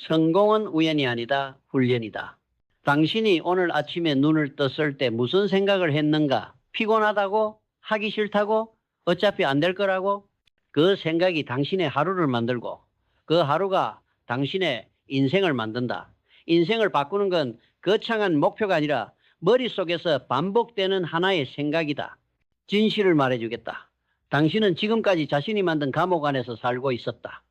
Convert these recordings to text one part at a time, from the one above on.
성공은 우연이 아니다. 훈련이다. 당신이 오늘 아침에 눈을 떴을 때 무슨 생각을 했는가? 피곤하다고? 하기 싫다고? 어차피 안 될 거라고? 그 생각이 당신의 하루를 만들고 그 하루가 당신의 인생을 만든다. 인생을 바꾸는 건 거창한 목표가 아니라 머릿속에서 반복되는 하나의 생각이다. 진실을 말해주겠다. 당신은 지금까지 자신이 만든 감옥 안에서 살고 있었다.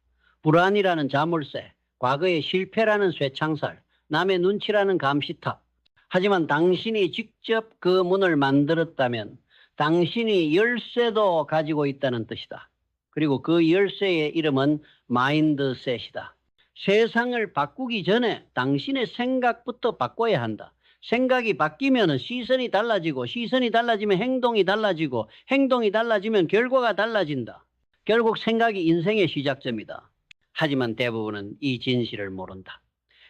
불안이라는 자물쇠, 과거의 실패라는 쇠창살, 남의 눈치라는 감시탑. 하지만 당신이 직접 그 문을 만들었다면 당신이 열쇠도 가지고 있다는 뜻이다. 그리고 그 열쇠의 이름은 마인드셋이다. 세상을 바꾸기 전에 당신의 생각부터 바꿔야 한다. 생각이 바뀌면 시선이 달라지고 시선이 달라지면 행동이 달라지고 행동이 달라지면 결과가 달라진다. 결국 생각이 인생의 시작점이다. 하지만 대부분은 이 진실을 모른다.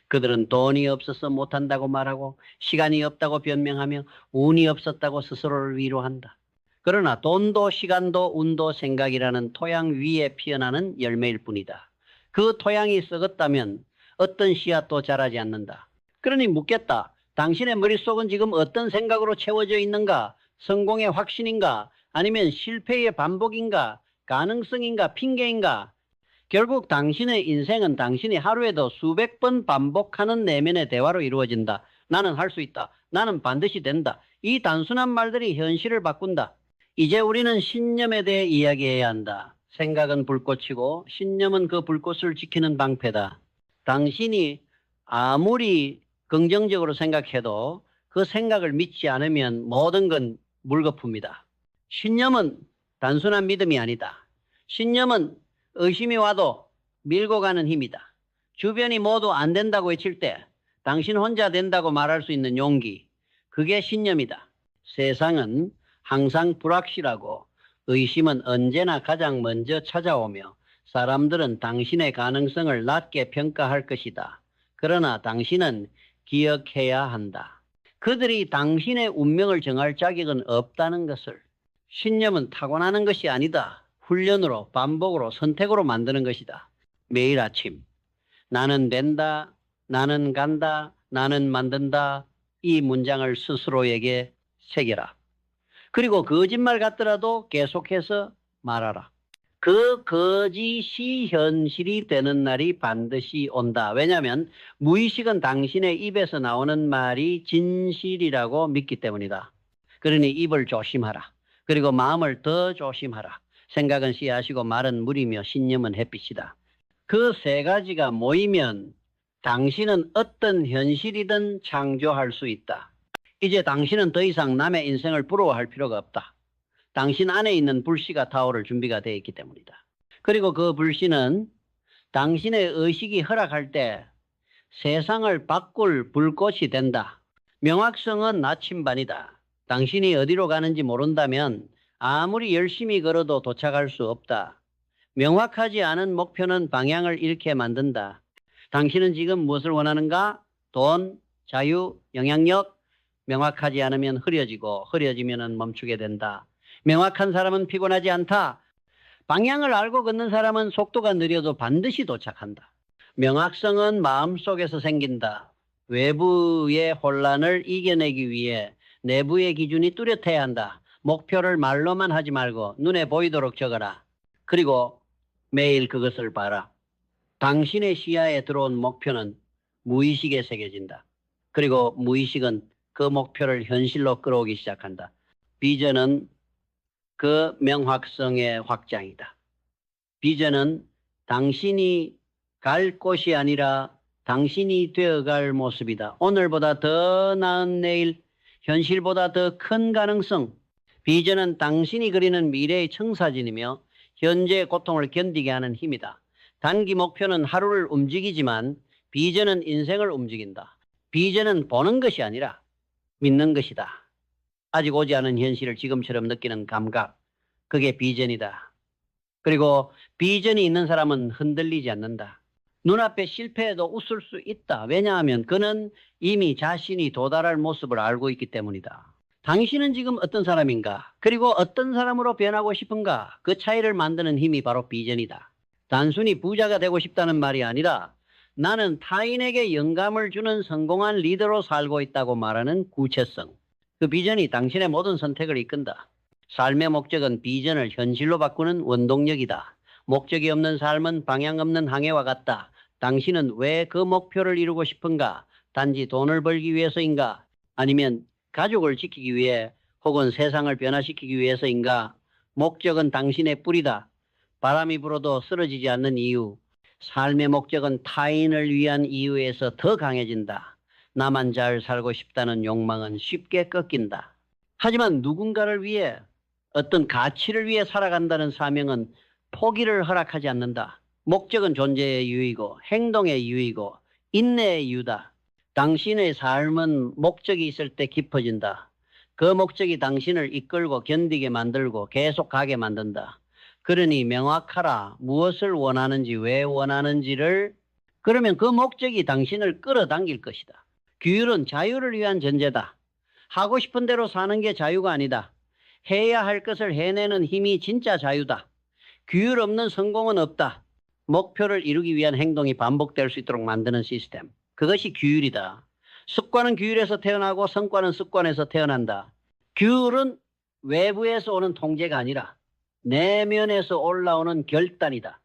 그들은 돈이 없어서 못한다고 말하고 시간이 없다고 변명하며 운이 없었다고 스스로를 위로한다. 그러나 돈도 시간도 운도 생각이라는 토양 위에 피어나는 열매일 뿐이다. 그 토양이 썩었다면 어떤 씨앗도 자라지 않는다. 그러니 묻겠다. 당신의 머릿속은 지금 어떤 생각으로 채워져 있는가? 성공의 확신인가? 아니면 실패의 반복인가? 가능성인가? 핑계인가? 결국 당신의 인생은 당신이 하루에도 수백 번 반복하는 내면의 대화로 이루어진다. 나는 할 수 있다. 나는 반드시 된다. 이 단순한 말들이 현실을 바꾼다. 이제 우리는 신념에 대해 이야기해야 한다. 생각은 불꽃이고 신념은 그 불꽃을 지키는 방패다. 당신이 아무리 긍정적으로 생각해도 그 생각을 믿지 않으면 모든 건 물거품이다. 신념은 단순한 믿음이 아니다. 신념은 의심이 와도 밀고 가는 힘이다. 주변이 모두 안 된다고 외칠 때 당신 혼자 된다고 말할 수 있는 용기. 그게 신념이다. 세상은 항상 불확실하고 의심은 언제나 가장 먼저 찾아오며 사람들은 당신의 가능성을 낮게 평가할 것이다. 그러나 당신은 기억해야 한다. 그들이 당신의 운명을 정할 자격은 없다는 것을. 신념은 타고나는 것이 아니다. 훈련으로, 반복으로, 선택으로 만드는 것이다. 매일 아침 나는 된다, 나는 간다, 나는 만든다. 이 문장을 스스로에게 새겨라. 그리고 거짓말 같더라도 계속해서 말하라. 그 거짓이 현실이 되는 날이 반드시 온다. 왜냐하면 무의식은 당신의 입에서 나오는 말이 진실이라고 믿기 때문이다. 그러니 입을 조심하라. 그리고 마음을 더 조심하라. 생각은 씨앗이고 말은 물이며 신념은 햇빛이다. 그 세 가지가 모이면 당신은 어떤 현실이든 창조할 수 있다. 이제 당신은 더 이상 남의 인생을 부러워할 필요가 없다. 당신 안에 있는 불씨가 타오를 준비가 되어 있기 때문이다. 그리고 그 불씨는 당신의 의식이 허락할 때 세상을 바꿀 불꽃이 된다. 명확성은 나침반이다. 당신이 어디로 가는지 모른다면 아무리 열심히 걸어도 도착할 수 없다. 명확하지 않은 목표는 방향을 잃게 만든다. 당신은 지금 무엇을 원하는가? 돈, 자유, 영향력. 명확하지 않으면 흐려지고 흐려지면 멈추게 된다. 명확한 사람은 피곤하지 않다. 방향을 알고 걷는 사람은 속도가 느려도 반드시 도착한다. 명확성은 마음속에서 생긴다. 외부의 혼란을 이겨내기 위해 내부의 기준이 뚜렷해야 한다. 목표를 말로만 하지 말고 눈에 보이도록 적어라. 그리고 매일 그것을 봐라. 당신의 시야에 들어온 목표는 무의식에 새겨진다. 그리고 무의식은 그 목표를 현실로 끌어오기 시작한다. 비전은 그 명확성의 확장이다. 비전은 당신이 갈 곳이 아니라 당신이 되어갈 모습이다. 오늘보다 더 나은 내일, 현실보다 더 큰 가능성. 비전은 당신이 그리는 미래의 청사진이며 현재의 고통을 견디게 하는 힘이다. 단기 목표는 하루를 움직이지만 비전은 인생을 움직인다. 비전은 보는 것이 아니라 믿는 것이다. 아직 오지 않은 현실을 지금처럼 느끼는 감각. 그게 비전이다. 그리고 비전이 있는 사람은 흔들리지 않는다. 눈앞에 실패해도 웃을 수 있다. 왜냐하면 그는 이미 자신이 도달할 모습을 알고 있기 때문이다. 당신은 지금 어떤 사람인가? 그리고 어떤 사람으로 변하고 싶은가? 그 차이를 만드는 힘이 바로 비전이다. 단순히 부자가 되고 싶다는 말이 아니라 나는 타인에게 영감을 주는 성공한 리더로 살고 있다고 말하는 구체성. 그 비전이 당신의 모든 선택을 이끈다. 삶의 목적은 비전을 현실로 바꾸는 원동력이다. 목적이 없는 삶은 방향 없는 항해와 같다. 당신은 왜 그 목표를 이루고 싶은가? 단지 돈을 벌기 위해서인가? 아니면 가족을 지키기 위해 혹은 세상을 변화시키기 위해서인가? 목적은 당신의 뿌리다. 바람이 불어도 쓰러지지 않는 이유. 삶의 목적은 타인을 위한 이유에서 더 강해진다. 나만 잘 살고 싶다는 욕망은 쉽게 꺾인다. 하지만 누군가를 위해 어떤 가치를 위해 살아간다는 사명은 포기를 허락하지 않는다. 목적은 존재의 이유이고 행동의 이유이고 인내의 이유다. 당신의 삶은 목적이 있을 때 깊어진다. 그 목적이 당신을 이끌고 견디게 만들고 계속 가게 만든다. 그러니 명확하라. 무엇을 원하는지 왜 원하는지를. 그러면 그 목적이 당신을 끌어당길 것이다. 규율은 자유를 위한 전제다. 하고 싶은 대로 사는 게 자유가 아니다. 해야 할 것을 해내는 힘이 진짜 자유다. 규율 없는 성공은 없다. 목표를 이루기 위한 행동이 반복될 수 있도록 만드는 시스템. 그것이 규율이다. 습관은 규율에서 태어나고 성과는 습관에서 태어난다. 규율은 외부에서 오는 통제가 아니라 내면에서 올라오는 결단이다.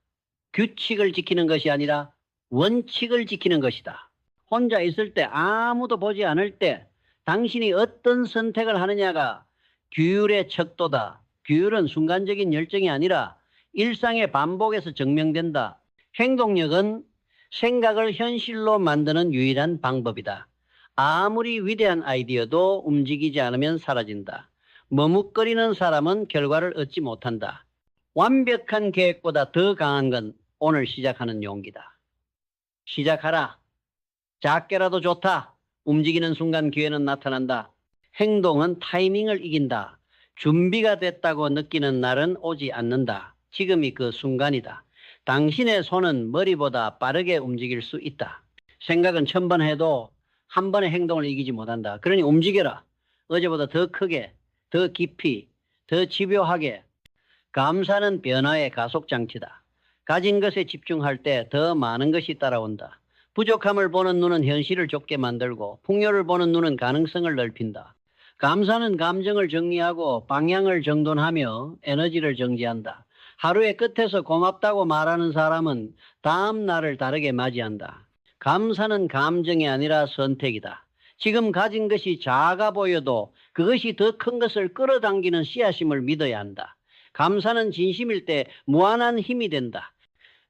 규칙을 지키는 것이 아니라 원칙을 지키는 것이다. 혼자 있을 때 아무도 보지 않을 때 당신이 어떤 선택을 하느냐가 규율의 척도다. 규율은 순간적인 열정이 아니라 일상의 반복에서 증명된다. 행동력은 생각을 현실로 만드는 유일한 방법이다. 아무리 위대한 아이디어도 움직이지 않으면 사라진다. 머뭇거리는 사람은 결과를 얻지 못한다. 완벽한 계획보다 더 강한 건 오늘 시작하는 용기다. 시작하라. 작게라도 좋다. 움직이는 순간 기회는 나타난다. 행동은 타이밍을 이긴다. 준비가 됐다고 느끼는 날은 오지 않는다. 지금이 그 순간이다. 당신의 손은 머리보다 빠르게 움직일 수 있다. 생각은 1000번 해도 한 번의 행동을 이기지 못한다. 그러니 움직여라. 어제보다 더 크게, 더 깊이, 더 집요하게. 감사는 변화의 가속장치다. 가진 것에 집중할 때 더 많은 것이 따라온다. 부족함을 보는 눈은 현실을 좁게 만들고 풍요를 보는 눈은 가능성을 넓힌다. 감사는 감정을 정리하고 방향을 정돈하며 에너지를 정지한다. 하루의 끝에서 고맙다고 말하는 사람은 다음 날을 다르게 맞이한다. 감사는 감정이 아니라 선택이다. 지금 가진 것이 작아 보여도 그것이 더 큰 것을 끌어당기는 씨앗임을 믿어야 한다. 감사는 진심일 때 무한한 힘이 된다.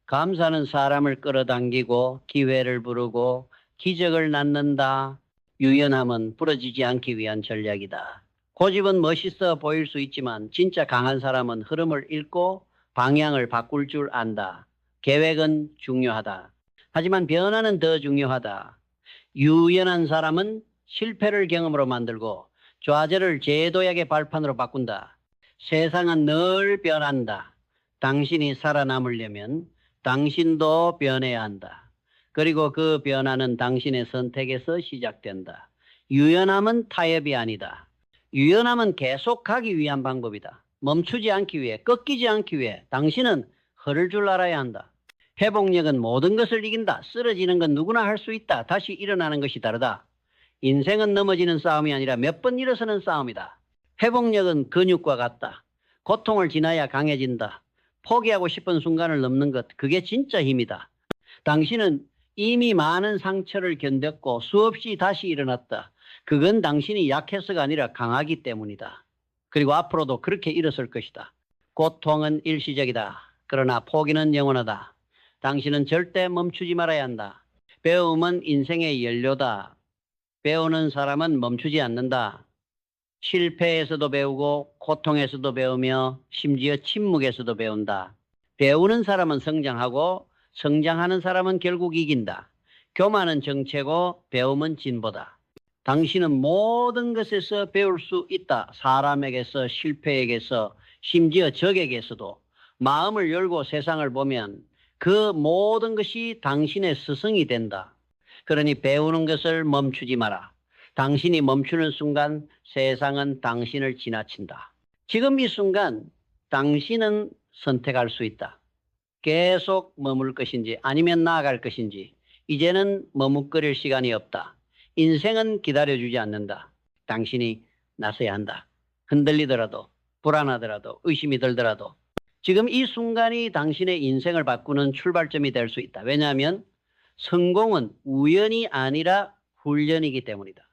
감사는 사람을 끌어당기고 기회를 부르고 기적을 낳는다. 유연함은 부러지지 않기 위한 전략이다. 고집은 멋있어 보일 수 있지만 진짜 강한 사람은 흐름을 읽고 방향을 바꿀 줄 안다. 계획은 중요하다. 하지만 변화는 더 중요하다. 유연한 사람은 실패를 경험으로 만들고 좌절을 제도약의 발판으로 바꾼다. 세상은 늘 변한다. 당신이 살아남으려면 당신도 변해야 한다. 그리고 그 변화는 당신의 선택에서 시작된다. 유연함은 타협이 아니다. 유연함은 계속 가기 위한 방법이다. 멈추지 않기 위해, 꺾이지 않기 위해 당신은 흐를 줄 알아야 한다. 회복력은 모든 것을 이긴다. 쓰러지는 건 누구나 할 수 있다. 다시 일어나는 것이 다르다. 인생은 넘어지는 싸움이 아니라 몇 번 일어서는 싸움이다. 회복력은 근육과 같다. 고통을 지나야 강해진다. 포기하고 싶은 순간을 넘는 것, 그게 진짜 힘이다. 당신은 이미 많은 상처를 견뎠고 수없이 다시 일어났다. 그건 당신이 약해서가 아니라 강하기 때문이다. 그리고 앞으로도 그렇게 일어설 것이다. 고통은 일시적이다. 그러나 포기는 영원하다. 당신은 절대 멈추지 말아야 한다. 배움은 인생의 연료다. 배우는 사람은 멈추지 않는다. 실패에서도 배우고 고통에서도 배우며 심지어 침묵에서도 배운다. 배우는 사람은 성장하고 성장하는 사람은 결국 이긴다. 교만은 정체고 배움은 진보다. 당신은 모든 것에서 배울 수 있다. 사람에게서, 실패에게서, 심지어 적에게서도. 마음을 열고 세상을 보면 그 모든 것이 당신의 스승이 된다. 그러니 배우는 것을 멈추지 마라. 당신이 멈추는 순간 세상은 당신을 지나친다. 지금 이 순간 당신은 선택할 수 있다. 계속 머물 것인지 아니면 나아갈 것인지, 이제는 머뭇거릴 시간이 없다. 인생은 기다려주지 않는다. 당신이 나서야 한다. 흔들리더라도, 불안하더라도, 의심이 들더라도 지금 이 순간이 당신의 인생을 바꾸는 출발점이 될 수 있다. 왜냐하면 성공은 우연이 아니라 훈련이기 때문이다.